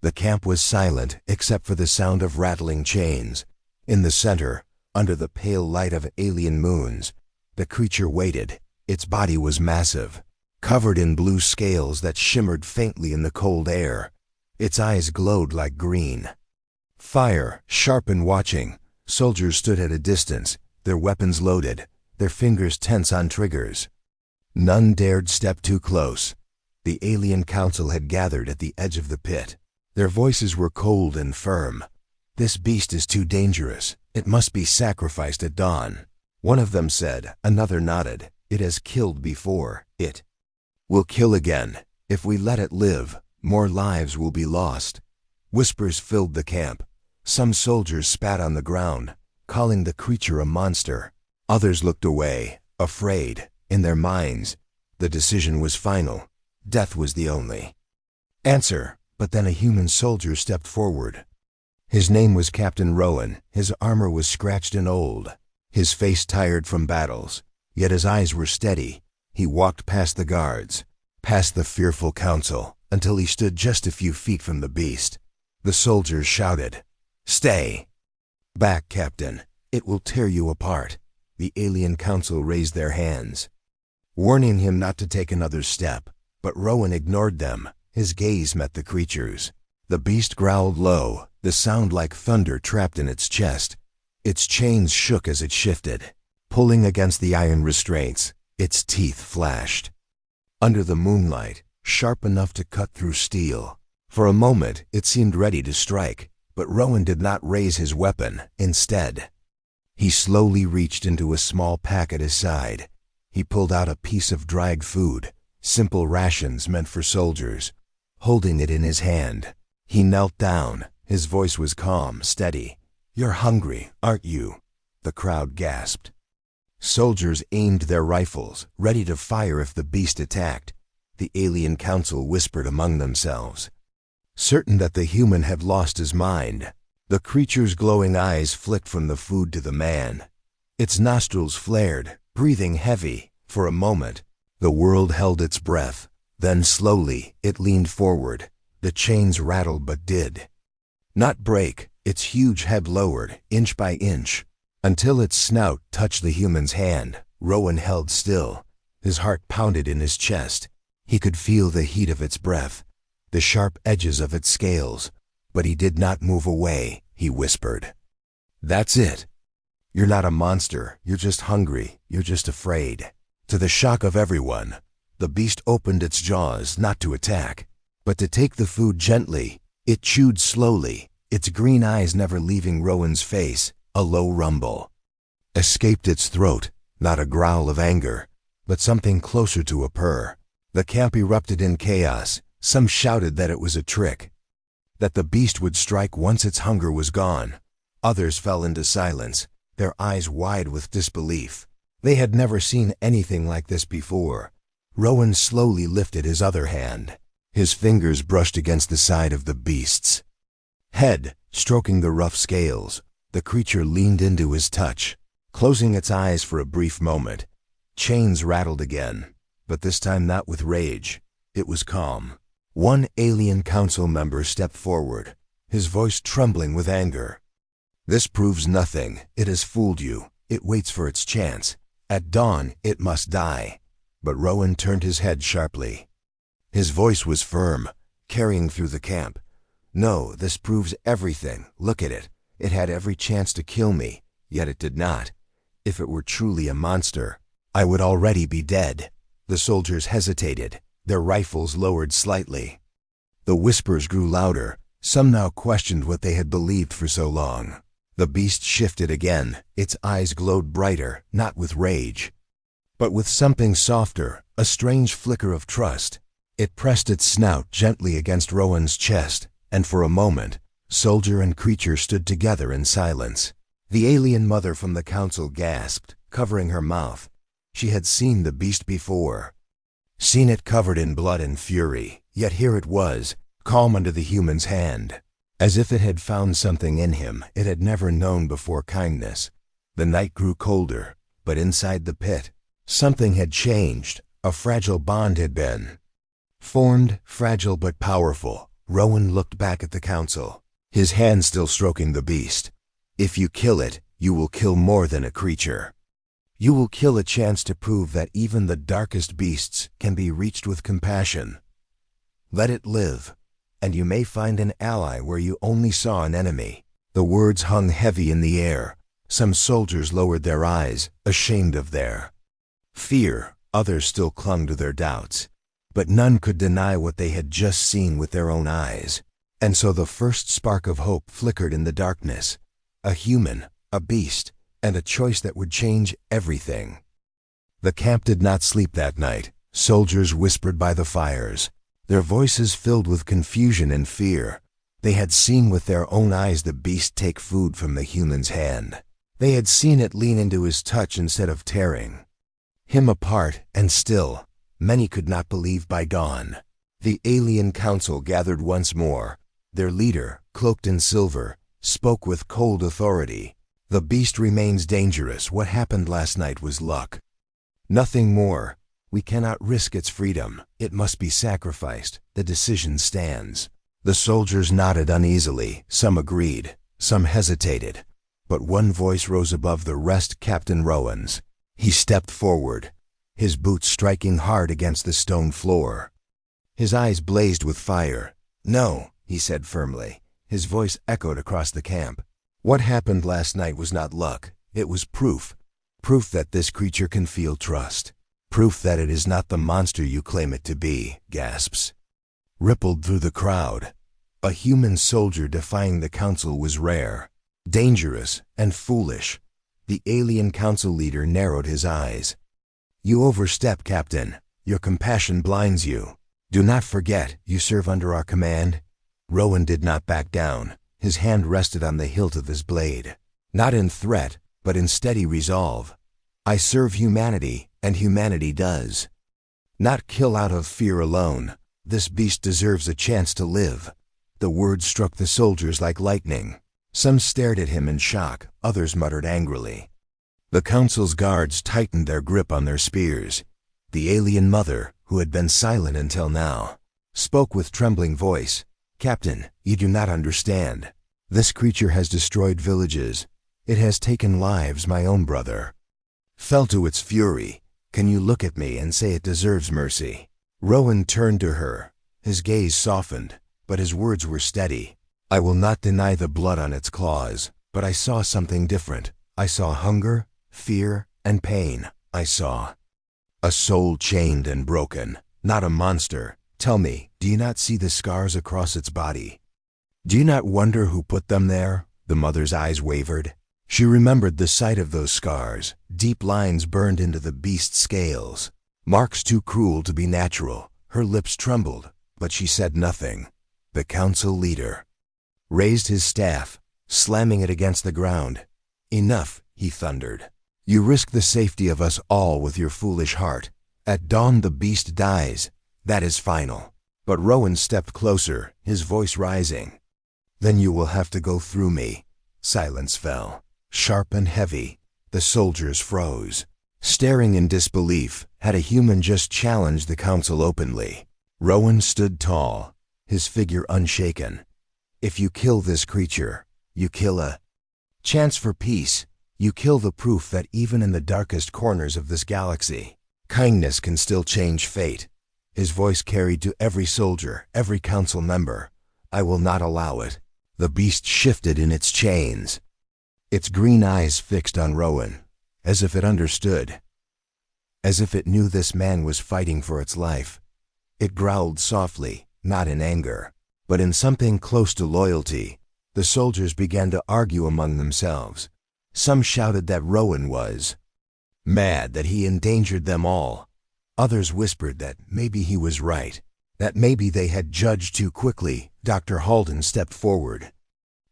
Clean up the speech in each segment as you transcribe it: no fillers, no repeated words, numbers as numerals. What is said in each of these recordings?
The camp was silent except for the sound of rattling chains. In the center, under the pale light of alien moons, the creature waited. Its body was massive, covered in blue scales that shimmered faintly in the cold air. Its eyes glowed like green fire, sharp and watching. Soldiers stood at a distance, their weapons loaded, their fingers tense on triggers. None dared step too close. The alien council had gathered at the edge of the pit. Their voices were cold and firm. "This beast is too dangerous. It must be sacrificed at dawn." One of them said. Another nodded. "It has killed before. It will kill again. If we let it live, more lives will be lost." Whispers filled the camp. Some soldiers spat on the ground, calling the creature a monster. Others looked away, afraid. In their minds, the decision was final. Death was the only answer. But then a human soldier stepped forward. His name was Captain Rowan. His armor was scratched and old, his face tired from battles, yet his eyes were steady. He walked past the guards, past the fearful council, until he stood just a few feet from the beast. The soldiers shouted, "Stay back, Captain. It will tear you apart." The alien council raised their hands, warning him not to take another step, but Rowan ignored them. His gaze met the creature's. The beast growled low, the sound like thunder trapped in its chest. Its chains shook as it shifted, pulling against the iron restraints. Its teeth flashed under the moonlight, sharp enough to cut through steel. For a moment, it seemed ready to strike, but Rowan did not raise his weapon. Instead, he slowly reached into a small pack at his side. He pulled out a piece of dried food, simple rations meant for soldiers. Holding it in his hand, he knelt down. His voice was calm, steady. "You're hungry, aren't you?" The crowd gasped. Soldiers aimed their rifles, ready to fire if the beast attacked. The alien council whispered among themselves, certain that the human had lost his mind. The creature's glowing eyes flicked from the food to the man. Its nostrils flared, breathing heavy. For a moment, the world held its breath. Then slowly, it leaned forward. The chains rattled but did not break. Its huge head lowered, inch by inch, until its snout touched the human's hand. Rowan held still. His heart pounded in his chest. He could feel the heat of its breath, the sharp edges of its scales. But he did not move away. He whispered, "That's it. You're not a monster. You're just hungry. You're just afraid." To the shock of everyone, the beast opened its jaws not to attack, but to take the food gently. It chewed slowly, its green eyes never leaving Rowan's face. A low rumble escaped its throat, not a growl of anger, but something closer to a purr. The camp erupted in chaos. Some shouted that it was a trick, that the beast would strike once its hunger was gone. Others fell into silence, their eyes wide with disbelief. They had never seen anything like this before. Rowan slowly lifted his other hand. His fingers brushed against the side of the beast's head, stroking the rough scales. The creature leaned into his touch, closing its eyes for a brief moment. Chains rattled again, but this time not with rage. It was calm. One alien council member stepped forward, his voice trembling with anger. "This proves nothing. It has fooled you. It waits for its chance. At dawn, it must die." But Rowan turned his head sharply. His voice was firm, carrying through the camp. "No, this proves everything. Look at it. It had every chance to kill me, yet it did not. If it were truly a monster, I would already be dead." The soldiers hesitated, their rifles lowered slightly. The whispers grew louder. Some now questioned what they had believed for so long. The beast shifted again. Its eyes glowed brighter, not with rage, but with something softer, a strange flicker of trust. It pressed its snout gently against Rowan's chest, and for a moment, soldier and creature stood together in silence. The alien mother from the council gasped, covering her mouth. She had seen the beast before, seen it covered in blood and fury, yet here it was, calm under the human's hand, as if it had found something in him it had never known before: kindness. The night grew colder, but inside the pit, something had changed. A fragile bond had been formed, fragile but powerful. Rowan looked back at the council, his hand still stroking the beast. If you kill it, you will kill more than a creature. You will kill a chance to prove that even the darkest beasts can be reached with compassion. Let it live, and you may find an ally where you only saw an enemy. The words hung heavy in the air. Some soldiers lowered their eyes, ashamed of their fear. Others still clung to their doubts. But none could deny what they had just seen with their own eyes. And so the first spark of hope flickered in the darkness. A human, a beast, and a choice that would change everything. The camp did not sleep that night. Soldiers whispered by the fires, their voices filled with confusion and fear. They had seen with their own eyes the beast take food from the human's hand. They had seen it lean into his touch instead of tearing him apart, and still, many could not believe by dawn. The alien council gathered once more. Their leader, cloaked in silver, spoke with cold authority. The beast remains dangerous. What happened last night was luck. Nothing more. We cannot risk its freedom. It must be sacrificed. The decision stands. The soldiers nodded uneasily. Some agreed. Some hesitated. But one voice rose above the rest, Captain Rowan's. He stepped forward, his boots striking hard against the stone floor. His eyes blazed with fire. No, he said firmly. His voice echoed across the camp. What happened last night was not luck. It was proof. Proof that this creature can feel trust. Proof that it is not the monster you claim it to be. Gasps rippled through the crowd. A human soldier defying the council was rare, dangerous, and foolish. The alien council leader narrowed his eyes. You overstep, Captain. Your compassion blinds you. Do not forget, you serve under our command. Rowan did not back down. His hand rested on the hilt of his blade. Not in threat, but in steady resolve. I serve humanity, and humanity does not kill out of fear alone. This beast deserves a chance to live. The words struck the soldiers like lightning. Some stared at him in shock, others muttered angrily. The council's guards tightened their grip on their spears. The alien mother, who had been silent until now, spoke with trembling voice. Captain, you do not understand. This creature has destroyed villages. It has taken lives. My own brother fell to its fury. Can you look at me and say it deserves mercy? Rowan turned to her. His gaze softened, but his words were steady. I will not deny the blood on its claws, but I saw something different. I saw hunger, fear, and pain. I saw a soul chained and broken, not a monster. Tell me, do you not see the scars across its body? Do you not wonder who put them there? The mother's eyes wavered. She remembered the sight of those scars, deep lines burned into the beast's scales, marks too cruel to be natural. Her lips trembled, but she said nothing. The council leader raised his staff, slamming it against the ground. Enough, he thundered. You risk the safety of us all with your foolish heart. At dawn the beast dies. That is final. But Rowan stepped closer, his voice rising. Then you will have to go through me. Silence fell, sharp and heavy. The soldiers froze, staring in disbelief. Had a human just challenged the council openly? Rowan stood tall, his figure unshaken. If you kill this creature, you kill a chance for peace. You kill the proof that even in the darkest corners of this galaxy, kindness can still change fate. His voice carried to every soldier, every council member. I will not allow it. The beast shifted in its chains, its green eyes fixed on Rowan, as if it understood, as if it knew this man was fighting for its life. It growled softly, not in anger, but in something close to loyalty. The soldiers began to argue among themselves. Some shouted that Rowan was mad, that he endangered them all. Others whispered that maybe he was right, that maybe they had judged too quickly. Dr. Halden stepped forward,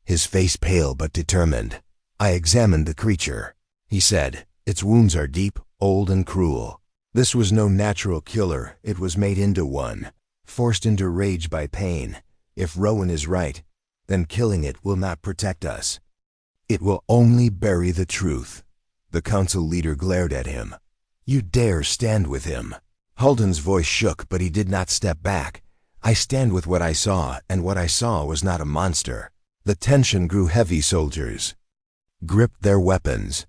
his face pale but determined. I examined the creature, he said. Its wounds are deep, old, and cruel. This was no natural killer. It was made into one, forced into rage by pain. If Rowan is right, then killing it will not protect us. It will only bury the truth. The council leader glared at him. You dare stand with him? Halden's voice shook, but he did not step back. I stand with what I saw, and what I saw was not a monster. The tension grew heavy. Soldiers gripped their weapons,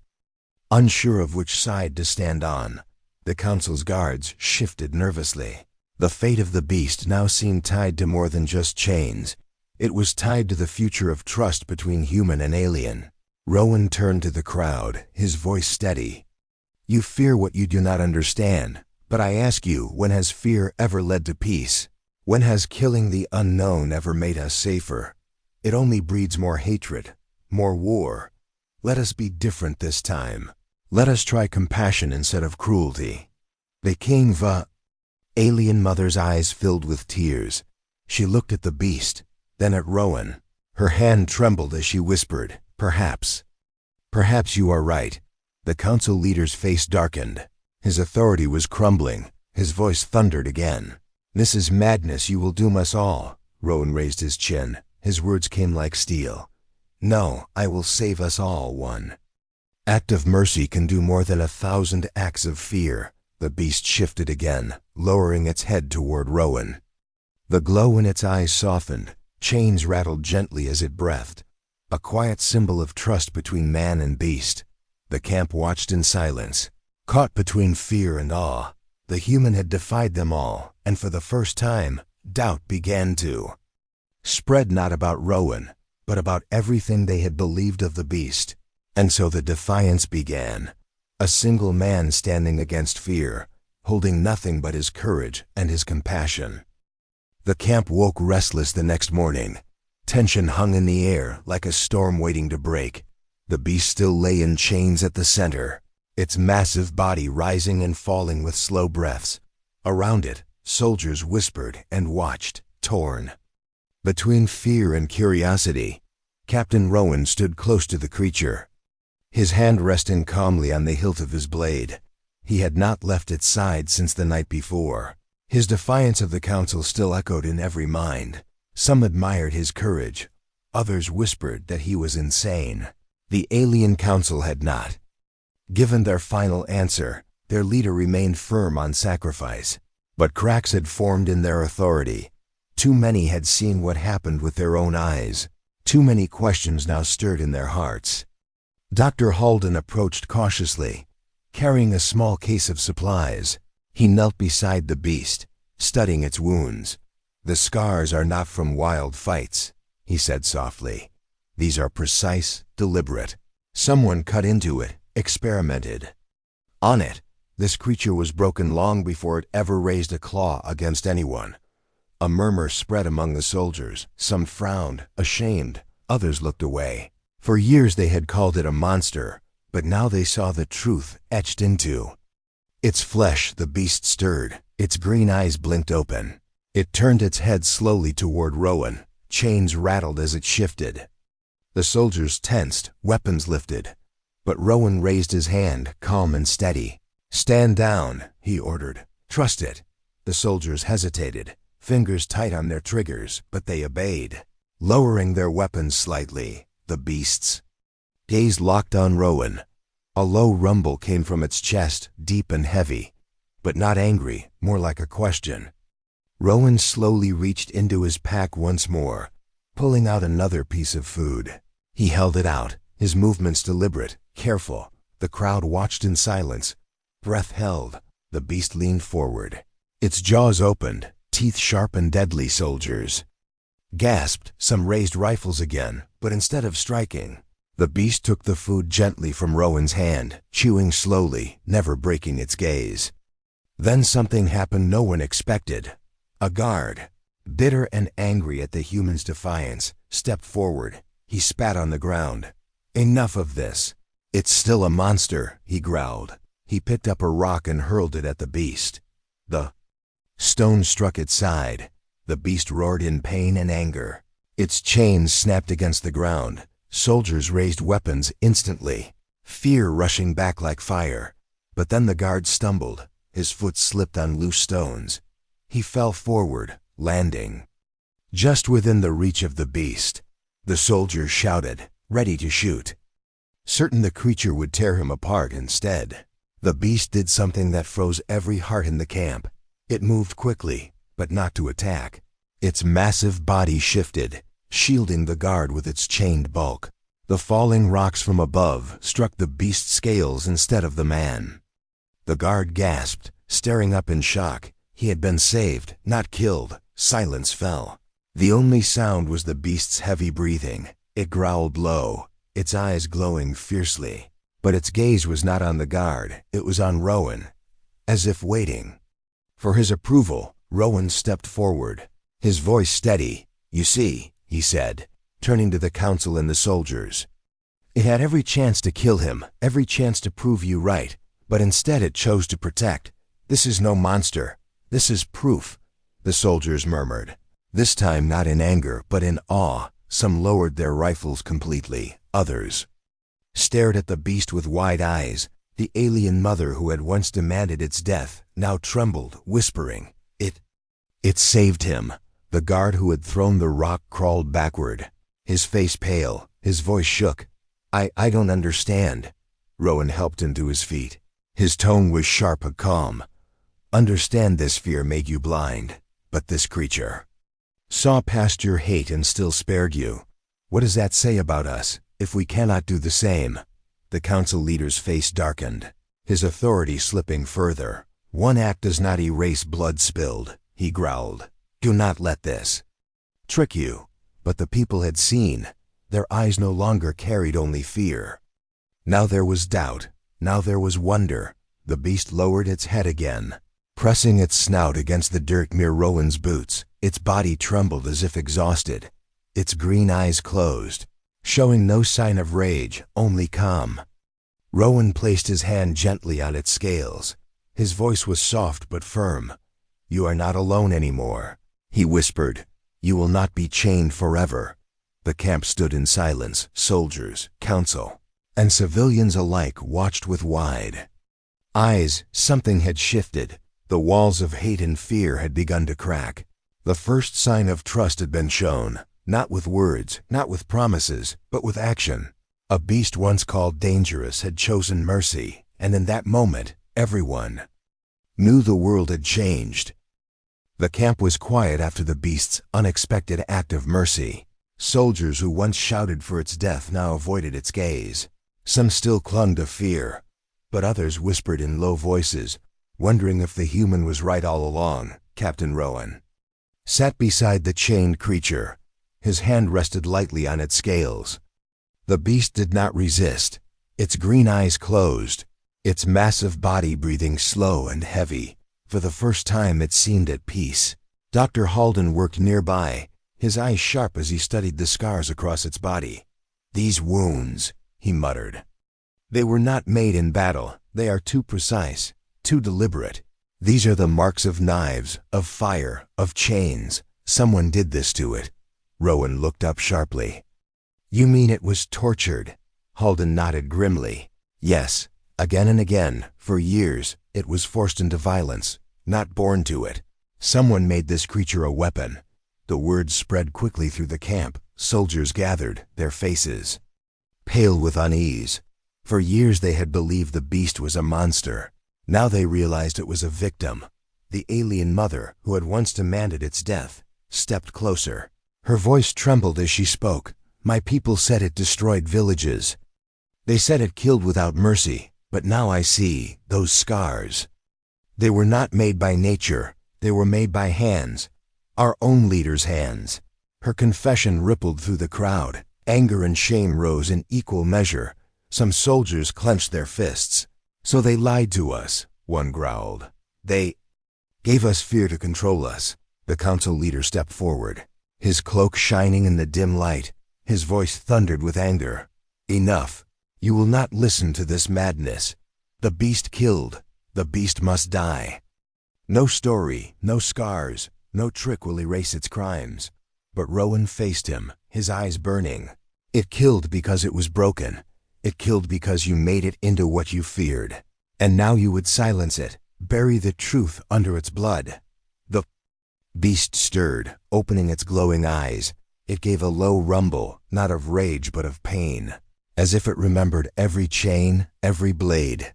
unsure of which side to stand on. The council's guards shifted nervously. The fate of the beast now seemed tied to more than just chains. It was tied to the future of trust between human and alien. Rowan turned to the crowd, his voice steady. You fear what you do not understand, but I ask you, when has fear ever led to peace? When has killing the unknown ever made us safer? It only breeds more hatred, more war. Let us be different this time. Let us try compassion instead of cruelty. The king Alien mother's eyes filled with tears. She looked at the beast, then at Rowan. Her hand trembled as she whispered, Perhaps you are right. The council leader's face darkened. His authority was crumbling. His voice thundered again. This is madness. You will doom us all. Rowan raised his chin. His words came like steel. No, I will save us all. One act of mercy can do more than 1,000 acts of fear. The beast shifted again, lowering its head toward Rowan. The glow in its eyes softened. Chains rattled gently as it breathed. A quiet symbol of trust between man and beast. The camp watched in silence, caught between fear and awe. The human had defied them all, and for the first time, doubt began to spread, not about Rowan, but about everything they had believed of the beast. And so the defiance began. A single man standing against fear, holding nothing but his courage and his compassion. The camp woke restless the next morning. Tension hung in the air like a storm waiting to break. The beast still lay in chains at the center, its massive body rising and falling with slow breaths. Around it, soldiers whispered and watched, torn between fear and curiosity. Captain Rowan stood close to the creature, his hand resting calmly on the hilt of his blade. He had not left its side since the night before. His defiance of the council still echoed in every mind. Some admired his courage. Others whispered that he was insane. The alien council had not given their final answer. Their leader remained firm on sacrifice. But cracks had formed in their authority. Too many had seen what happened with their own eyes. Too many questions now stirred in their hearts. Dr. Halden approached cautiously, carrying a small case of supplies. He knelt beside the beast, studying its wounds. The scars are not from wild fights, he said softly. These are precise, deliberate. Someone cut into it, experimented on it. This creature was broken long before it ever raised a claw against anyone. A murmur spread among the soldiers. Some frowned, ashamed. Others looked away. For years they had called it a monster, but now they saw the truth etched into its flesh. The beast stirred. Its green eyes blinked open. It turned its head slowly toward Rowan. Chains rattled as it shifted. The soldiers tensed, weapons lifted. But Rowan raised his hand, calm and steady. Stand down, he ordered. Trust it. The soldiers hesitated, fingers tight on their triggers, but they obeyed, lowering their weapons slightly. The beast's gaze locked on Rowan. A low rumble came from its chest, deep and heavy, but not angry, more like a question. Rowan slowly reached into his pack once more, pulling out another piece of food. He held it out, his movements deliberate, careful. The crowd watched in silence, breath held. The beast leaned forward. Its jaws opened, teeth sharp and deadly. Soldiers gasped. Some raised rifles again, but instead of striking, the beast took the food gently from Rowan's hand, chewing slowly, never breaking its gaze. Then something happened no one expected. A guard, bitter and angry at the human's defiance, stepped forward. He spat on the ground. Enough of this. It's still a monster, he growled. He picked up a rock and hurled it at the beast. The stone struck its side. The beast roared in pain and anger. Its chains snapped against the ground. Soldiers raised weapons instantly, fear rushing back like fire. But then the guard stumbled. His foot slipped on loose stones. He fell forward, landing just within the reach of the beast. The soldiers shouted, ready to shoot, certain the creature would tear him apart. Instead, the beast did something that froze every heart in the camp. It moved quickly, but not to attack. Its massive body shifted, shielding the guard with its chained bulk. The falling rocks from above struck the beast's scales instead of the man. The guard gasped, staring up in shock. He had been saved, not killed. Silence fell. The only sound was the beast's heavy breathing. It growled low, its eyes glowing fiercely. But its gaze was not on the guard, it was on Rowan, as if waiting. For his approval, Rowan stepped forward, his voice steady. "You see," he said, turning to the council and the soldiers. "It had every chance to kill him, every chance to prove you right, but instead it chose to protect. This is no monster. This is proof," the soldiers murmured. This time not in anger, but in awe. Some lowered their rifles completely. Others stared at the beast with wide eyes. The alien mother who had once demanded its death now trembled, whispering, It saved him." The guard who had thrown the rock crawled backward, his face pale, his voice shook. I don't understand." Rowan helped him to his feet. His tone was sharp and calm. "Understand this fear made you blind, but this creature saw past your hate and still spared you. What does that say about us, if we cannot do the same?" The council leader's face darkened, his authority slipping further. "One act does not erase blood spilled," he growled. "Do not let this trick you." But the people had seen. Their eyes no longer carried only fear. Now there was doubt. Now there was wonder. The beast lowered its head again, pressing its snout against the dirt near Rowan's boots. Its body trembled as if exhausted. Its green eyes closed, showing no sign of rage, only calm. Rowan placed his hand gently on its scales. His voice was soft but firm. "You are not alone anymore," he whispered. "You will not be chained forever." The camp stood in silence. Soldiers, council, and civilians alike watched with wide eyes. Something had shifted. The walls of hate and fear had begun to crack. The first sign of trust had been shown, not with words, not with promises, but with action. A beast once called dangerous had chosen mercy, and in that moment, everyone knew the world had changed. The camp was quiet after the beast's unexpected act of mercy. Soldiers who once shouted for its death now avoided its gaze. Some still clung to fear, but others whispered in low voices, wondering if the human was right all along. Captain Rowan sat beside the chained creature. His hand rested lightly on its scales. The beast did not resist. Its green eyes closed, its massive body breathing slow and heavy. For the first time it seemed at peace. Dr. Halden worked nearby, his eyes sharp as he studied the scars across its body. "These wounds," he muttered. "They were not made in battle. They are too precise, too deliberate. These are the marks of knives, of fire, of chains. Someone did this to it." Rowan looked up sharply. "You mean it was tortured?" Halden nodded grimly. "Yes, again and again, for years, it was forced into violence, not born to it. Someone made this creature a weapon." The word spread quickly through the camp. Soldiers gathered, their faces pale with unease. For years they had believed the beast was a monster. Now they realized it was a victim. The alien mother, who had once demanded its death, stepped closer. Her voice trembled as she spoke. "My people said it destroyed villages. They said it killed without mercy, but now I see those scars. They were not made by nature. They were made by hands, our own leaders' hands." Her confession rippled through the crowd. Anger and shame rose in equal measure. Some soldiers clenched their fists. "So they lied to us," one growled. "They gave us fear to control us." The council leader stepped forward, his cloak shining in the dim light. His voice thundered with anger. "Enough. You will not listen to this madness. The beast killed. The beast must die. No story, no scars, no trick will erase its crimes." But Rowan faced him, his eyes burning. "It killed because it was broken. It killed because you made it into what you feared. And now you would silence it, bury the truth under its blood." The beast stirred, opening its glowing eyes. It gave a low rumble, not of rage but of pain, as if it remembered every chain, every blade,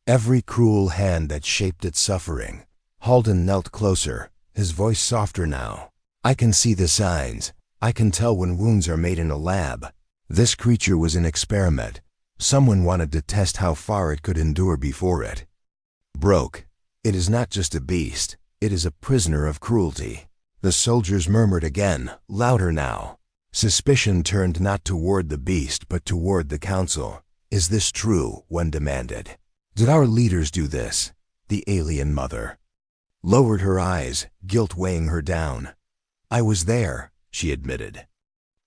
every cruel hand that shaped its suffering. Halden knelt closer, his voice softer now. I can see the signs. I can tell when wounds are made in a lab. This creature was an experiment. Someone wanted to test how far it could endure before it broke. It is not just a beast. It is a prisoner of cruelty. The soldiers murmured again, louder now. Suspicion turned not toward the beast but toward the council. Is this true? One demanded. Did our leaders do this? The alien mother lowered her eyes, guilt weighing her down. I was there, she admitted.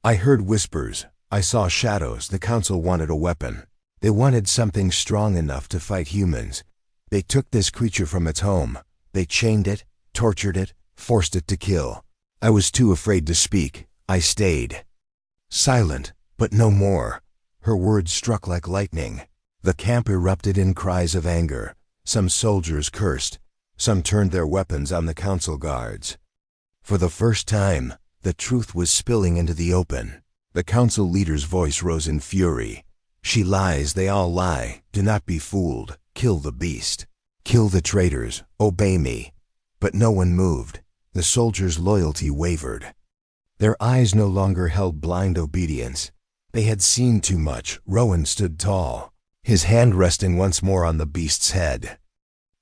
I heard whispers. I saw shadows. The council wanted a weapon. They wanted something strong enough to fight humans. They took this creature from its home. They chained it, tortured it, forced it to kill. I was too afraid to speak. I stayed silent, but no more. Her words struck like lightning. The camp erupted in cries of anger. Some soldiers cursed. Some turned their weapons on the council guards. For the first time, the truth was spilling into the open. The council leader's voice rose in fury. She lies, they all lie. Do not be fooled. Kill the beast. Kill the traitors. Obey me. But no one moved. The soldiers' loyalty wavered. Their eyes no longer held blind obedience. They had seen too much. Rowan stood tall, his hand resting once more on the beast's head.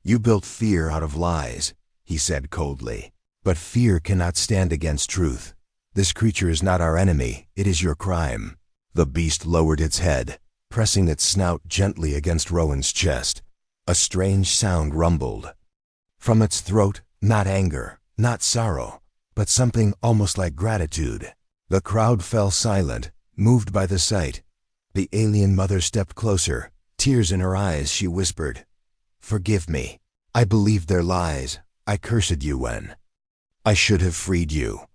You built fear out of lies, he said coldly. But fear cannot stand against truth. This creature is not our enemy. It is your crime. The beast lowered its head, pressing its snout gently against Rowan's chest. A strange sound rumbled. From its throat, not anger, not sorrow, but something almost like gratitude. The crowd fell silent, moved by the sight. The alien mother stepped closer. Tears in her eyes, she whispered, Forgive me. I believed their lies. I cursed you when I should have freed you.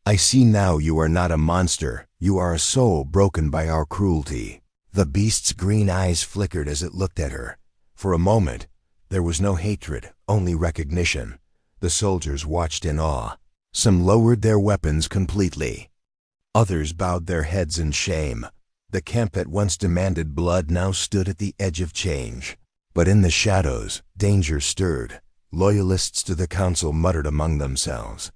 I see now you are not a monster. You are a soul broken by our cruelty. The beast's green eyes flickered as it looked at her. For a moment, there was no hatred, only recognition. The soldiers watched in awe. Some lowered their weapons completely. Others bowed their heads in shame. The camp that once demanded blood now stood at the edge of change. But in the shadows, danger stirred. Loyalists to the council muttered among themselves.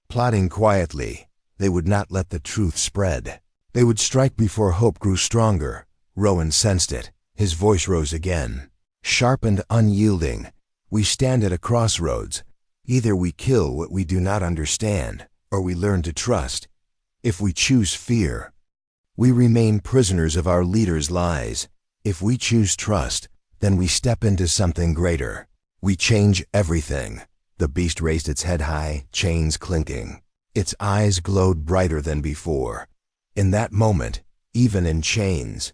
Plotting quietly, they would not let the truth spread. They would strike before hope grew stronger. Rowan sensed it. His voice rose again, sharp and unyielding. We stand at a crossroads. Either we kill what we do not understand, or we learn to trust. If we choose fear, we remain prisoners of our leaders' lies. If we choose trust, then we step into something greater. We change everything. The beast raised its head high, chains clinking. Its eyes glowed brighter than before. In that moment, even in chains,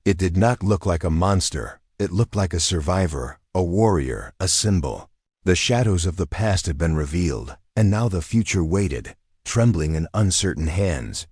it did not look like a monster. It looked like a survivor, a warrior, a symbol. The shadows of the past had been revealed, and now the future waited, trembling in uncertain hands.